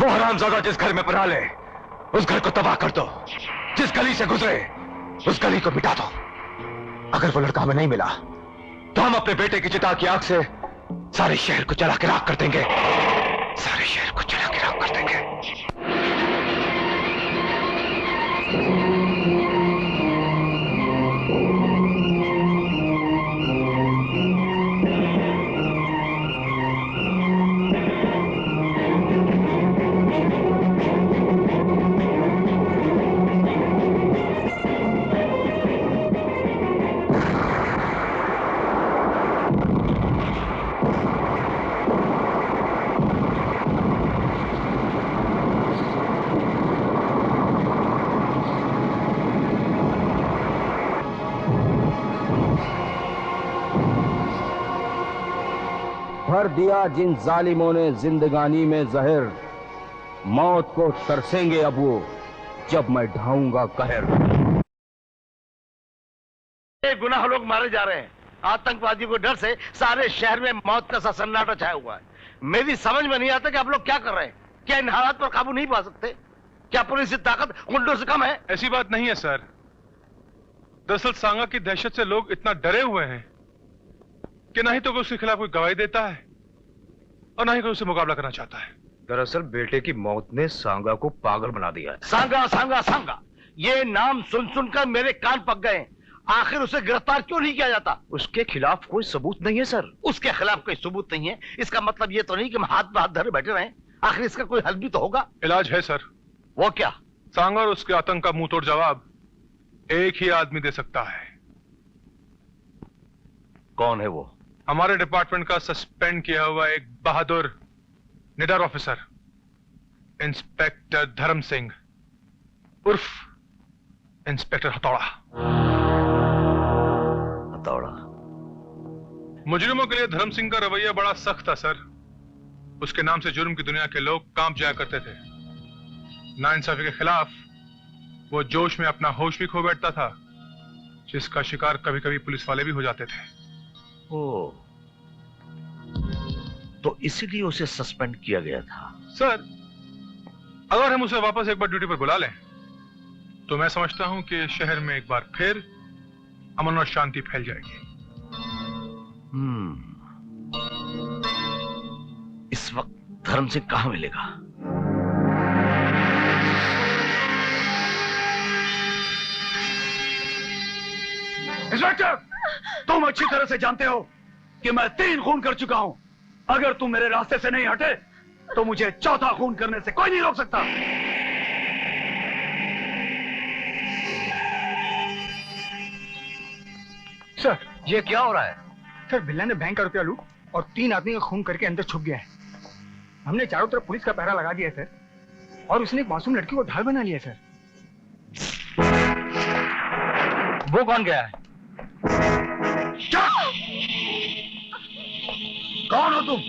वो हरामजादा जिस घर में पना ले उस घर को तबाह कर दो। जिस गली से गुजरे उस गली को मिटा दो। अगर वो लड़का हमें नहीं मिला तो हम अपने बेटे की चिता की आग से सारे शहर को जला के राख कर देंगे। सारे शहर को जला के राख कर देंगे। भर दिया जिन जालिमों ने जिंदगानी में जहर, मौत को तरसेंगे अब वो जब मैं ढाऊंगा कहर। गुनाह लोग मारे जा रहे हैं। आतंकवादियों के डर से सारे शहर में मौत का सा सन्नाटा छाया हुआ है। मेरी समझ में नहीं आता कि आप लोग क्या कर रहे हैं। क्या इन हालात पर काबू नहीं पा सकते? क्या पुलिस की ताकत गुंडों से कम है? ऐसी बात नहीं है सर। दरअसल सांगा की दहशत से लोग इतना डरे हुए हैं कि ना ही तो कोई उसके खिलाफ कोई गवाही देता है और ना ही कोई उससे मुकाबला करना चाहता है। दरअसल बेटे की मौत ने सांगा को पागल बना दिया है। सांगा सांगा सांगा, ये नाम सुन सुनकर मेरे कान पक गए। आखिर उसे गिरफ्तार क्यों नहीं किया जाता? उसके खिलाफ कोई सबूत नहीं है सर। उसके खिलाफ कोई सबूत नहीं है इसका मतलब ये तो नहीं कि हम हाथ पे हाथ धरे बैठे रहे। आखिर इसका कोई हल भी तो होगा। इलाज है सर। वो क्या? सांगा और उसके आतंक का मुंह तोड़ जवाब एक ही आदमी दे सकता है। कौन है वो? हमारे डिपार्टमेंट का सस्पेंड किया हुआ एक बहादुर निडर ऑफिसर, इंस्पेक्टर धर्म सिंह उर्फ इंस्पेक्टर हथौड़ा। हथौड़ा? मुजरिमों के लिए धर्म सिंह का रवैया बड़ा सख्त था सर। उसके नाम से जुर्म की दुनिया के लोग कांप जाया करते थे। नाइंसाफी के खिलाफ वो जोश में अपना होश भी खो बैठता था, जिसका शिकार कभी कभी पुलिस वाले भी हो जाते थे। ओ, तो इसीलिए उसे सस्पेंड किया गया था। सर, अगर हम उसे वापस एक बार ड्यूटी पर बुला लें तो मैं समझता हूं कि शहर में एक बार फिर अमन और शांति फैल जाएगी। इस वक्त धर्म सिंह कहां मिलेगा? इंस्पेक्टर, तुम अच्छी तरह से जानते हो कि मैं 3 खून कर चुका हूं। अगर तुम मेरे रास्ते से नहीं हटे तो मुझे चौथा खून करने से कोई नहीं रोक सकता। सर, ये क्या हो रहा है? सर, बिल्ला ने बैंक का रुपया लूट और 3 आदमी का खून करके अंदर छुप गया है। हमने चारों तरफ पुलिस का पहरा लगा दिया सर, और उसने एक मासूम लड़की को ढाल बना लिया सर। वो कौन गया है? कौन हो तुम?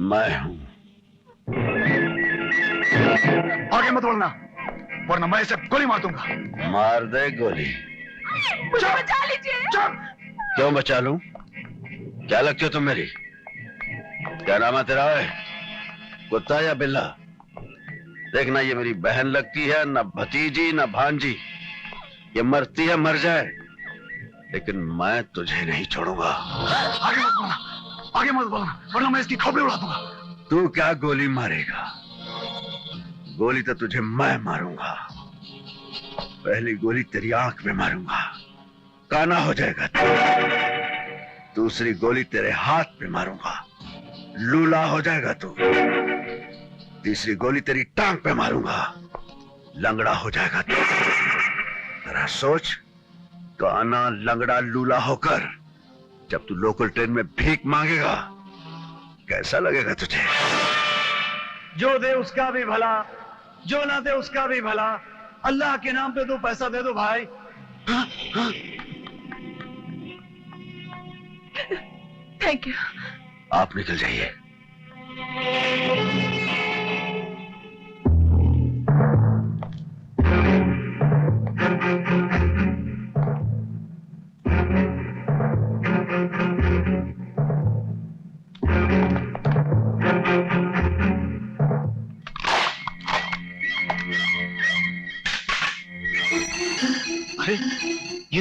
मैं हूं। आगे मत बोलना वरना मैं इसे गोली मार दूंगा। मार दे गोली। मुझे बचा लीजिए। चुप! क्यों बचा लूं? क्या लगती हो तुम मेरी? क्या नाम है तेरा? है कुत्ता या बिल्ला? देखना, ये मेरी बहन लगती है, ना भतीजी ना भांजी। ये मरती है मर जाए, लेकिन मैं तुझे नहीं छोड़ूंगा। आगे मत बोलना, आगे मत बोलना वरना मैं इसकी खोपड़ी उड़ा दूंगा। तू क्या गोली मारेगा? गोली तो तुझे मैं मारूंगा। पहली गोली तेरी आंख में मारूंगा, काना हो जाएगा तू। दूसरी गोली तेरे हाथ पे मारूंगा, लूला हो जाएगा तू। तीसरी गोली तेरी टांग पे मारूंगा, लंगड़ा हो जाएगा तू। जरा सोच, काना लंगड़ा लूला होकर जब तू लोकल ट्रेन में भीख मांगेगा कैसा लगेगा तुझे? जो दे उसका भी भला, जो ना दे उसका भी भला। अल्लाह के नाम पे 2 पैसा दे दो भाई। Thank you. आप निकल जाइए।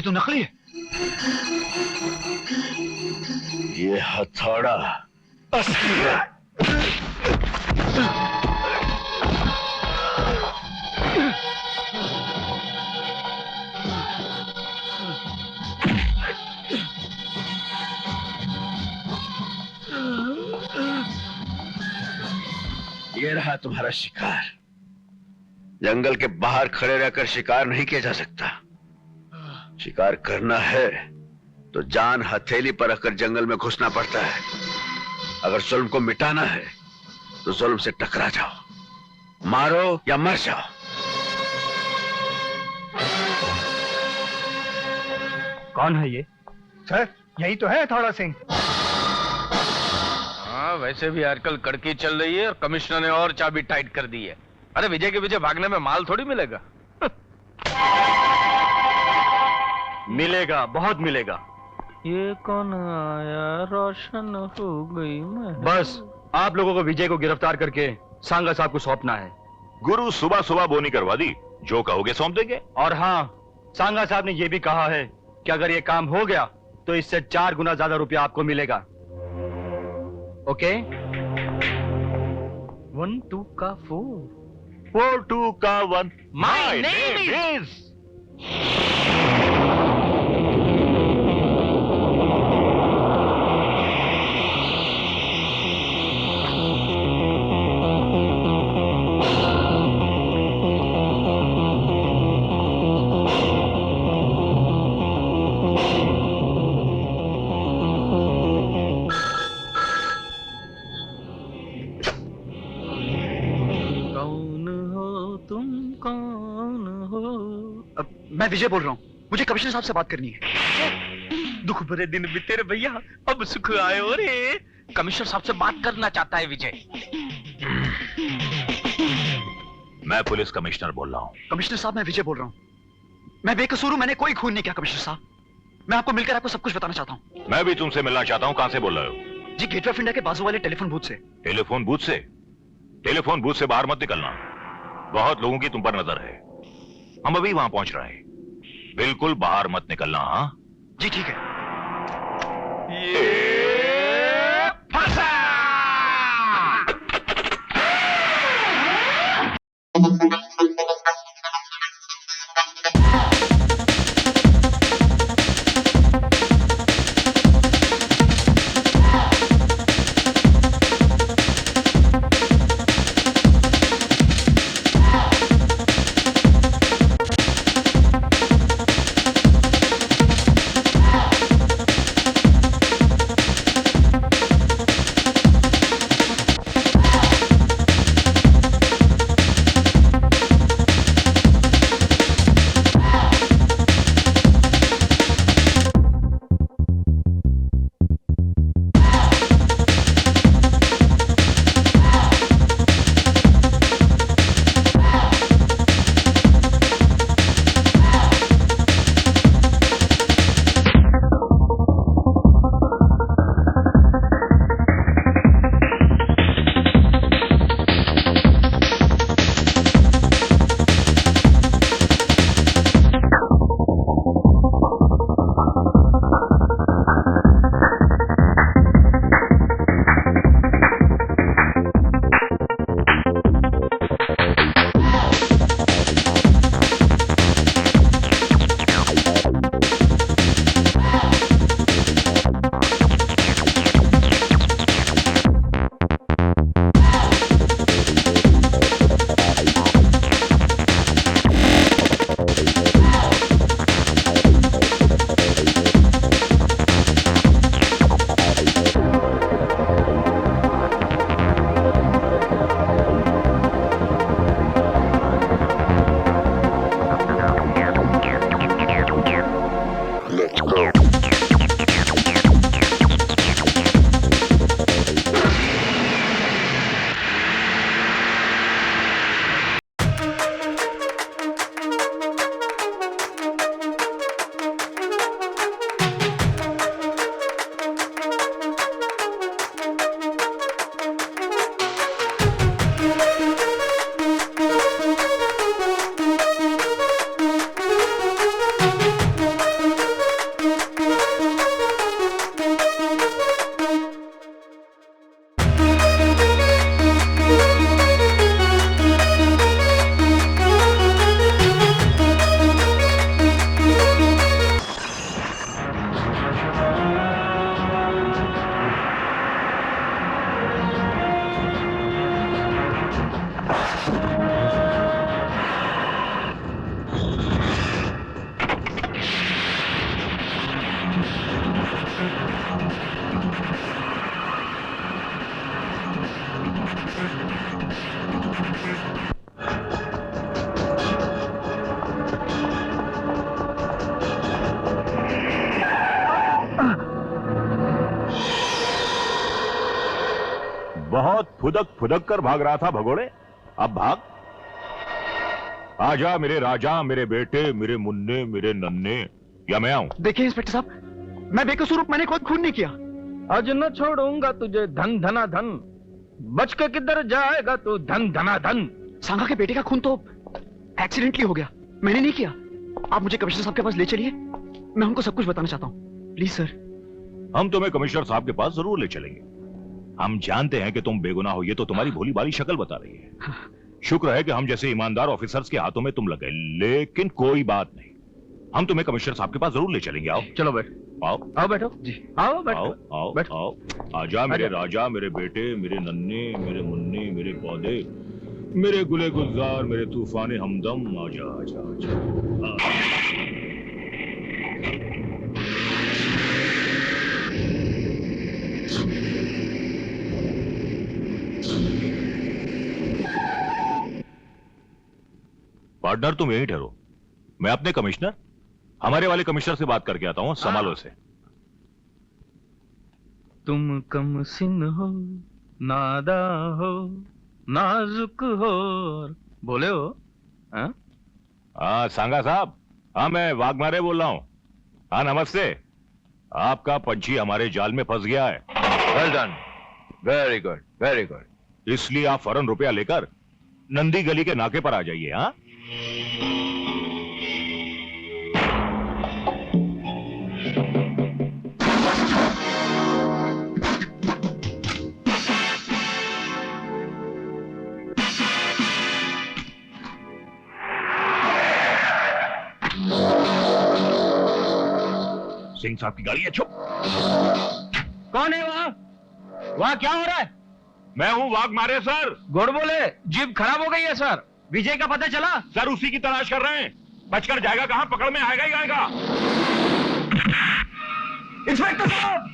ये तो नकली है। ये हथौड़ा असली है। ये रहा तुम्हारा शिकार। जंगल के बाहर खड़े रहकर शिकार नहीं किया जा सकता। शिकार करना है तो जान हथेली पर रखकर जंगल में घुसना पड़ता है। अगर जुल्म को मिटाना है तो जुल्म से टकरा जाओ, मारो या मर जाओ। कौन है ये? सर यही तो है हथौड़ा सिंह। हाँ, वैसे भी आजकल कड़की चल रही है और कमिश्नर ने और चाबी टाइट कर दी है। अरे विजय के पीछे भागने में माल थोड़ी मिलेगा। मिलेगा, बहुत मिलेगा। ये कौन आया? रोशन हो गई मैं। बस आप लोगों को विजय को गिरफ्तार करके सांगा साहब को सौंपना है। गुरु सुबह सुबह बोनी करवा दी, जो कहोगे सौंप देंगे। और हाँ, सांगा साहब ने यह भी कहा है कि अगर ये काम हो गया तो इससे 4 गुना ज्यादा रुपया आपको मिलेगा। ओके? 1 2 का 4 4 2 का 1। My name is मैं विजय बोल रहा हूँ, मुझे कमिश्नर साहब से बात करनी है। दुख भरे दिन बीते रे भैया, अब सुख आए हो रे। कमिश्नर साहब से बात करना चाहता है विजय। मैं पुलिस कमिश्नर बोल रहा हूँ। कमिश्नर साहब मैं विजय बोल रहा हूँ। मैं बेकसूर हूँ, मैंने कोई खून नहीं किया कमिश्नर साहब। मैं आपको मिलकर आपको सब कुछ बताना चाहता हूँ। मैं भी तुमसे मिलना चाहता हूँ। कहां से बोल रहे हो? जी, गेटवे ऑफ इंडिया के बाजू वाले टेलीफोन बूथ से। टेलीफोन बूथ से? टेलीफोन बूथ से बाहर मत निकलना, बहुत लोगों की तुम पर नजर है। हम अभी वहां पहुंच रहे हैं, बिल्कुल बाहर मत निकलना। हाँ जी ठीक है। फंसा। बहुत फुदक फुदक कर भाग रहा था भगोड़े, अब भाग। आजा मेरे राजा, मेरे बेटे, मेरे मुन्ने, मेरे नन्ने, या मैं आऊं? देखिए इंस्पेक्टर साहब, मैं बेकसूर, मैंने कोई खून नहीं किया। आज न छोड़ूंगा तुझे धन धना धन, बच के किधर जाएगा तू धन धना धन। सांगा के बेटे का खून तो एक्सीडेंटली हो गया, मैंने नहीं किया। आप मुझे कमिश्नर साहब के पास ले चलिए, मैं उनको सब कुछ बताना चाहता हूँ, प्लीज सर। हम तुम्हें कमिश्नर साहब के पास जरूर ले चलेंगे। हम जानते हैं कि तुम बेगुनाह हो, ये तो तुम्हारी भोली भाली शक्ल बता रही है। शुक्र है कि हम जैसे ईमानदार ऑफिसर्स के हाथों में तुम लगे, लेकिन कोई बात नहीं, हम तुम्हें कमिश्नर साहब के पास जरूर ले चलेंगे। आओ, चलो बैठ, आओ आओ बैठो जी, आओ बैठो, आओ आओ बैठो। आओ। आजा मेरे राजा, मेरे बेटे, मेरे नन्हे, मेरे मुन्ने, मेरे पौधे, मेरे गुले गुलजार, मेरे तूफाने हमदम, आजा आजा आजा। पार्टनर तुम यहीं ठहरो, मैं अपने कमिश्नर, हमारे वाले कमिश्नर से बात करके आता हूं, संभालो इसे। तुम कम सिन हो, नादा हो, नाजुक हो, बोले हो? हाँ सांगा साहब, हाँ मैं वाघमारे बोल रहा हूँ। हाँ नमस्ते, आपका पंछी हमारे जाल में फंस गया है। Well done, very good very good. इसलिए आप फौरन रुपया लेकर नंदी गली के नाके पर आ जाइए। हाँ सिंह साहब की गाड़ी है। चुप। कौन है वहाँ क्या हो रहा है? मैं हूँ वाघमारे सर। गुड़ बोले, जीप खराब हो गई है सर। विजय का पता चला? सर उसी की तलाश कर रहे हैं, बचकर जाएगा कहां, पकड़ में आएगा ही आएगा। इंस्पेक्टर साहब!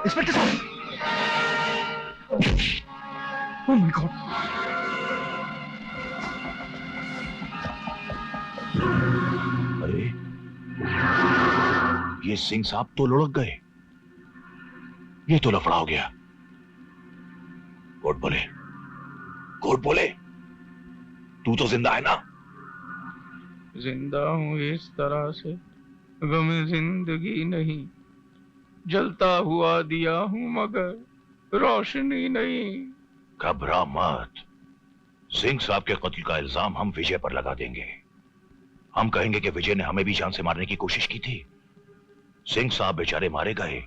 इंस्पेक्टर साहब! Oh my God! अरे ये सिंह साहब तो लुढ़क गए, ये तो लफड़ा हो गया। कोर्ट बोले, कोर्ट बोले, तू तो जिंदा है ना? जिंदा हूं इस तरह से, गम जिंदगी नहीं, जलता हुआ दिया हूं मगर रोशनी नहीं। घबरा मत, सिंह साहब के कत्ल का इल्जाम हम विजय पर लगा देंगे। हम कहेंगे कि विजय ने हमें भी जान से मारने की कोशिश की थी। सिंह साहब बेचारे मारे गए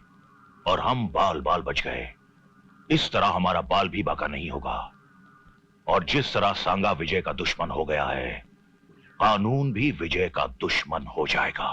और हम बाल बाल बच गए। इस तरह हमारा बाल भी बाका नहीं होगा। और जिस तरह सांगा विजय का दुश्मन हो गया है, कानून भी विजय का दुश्मन हो जाएगा।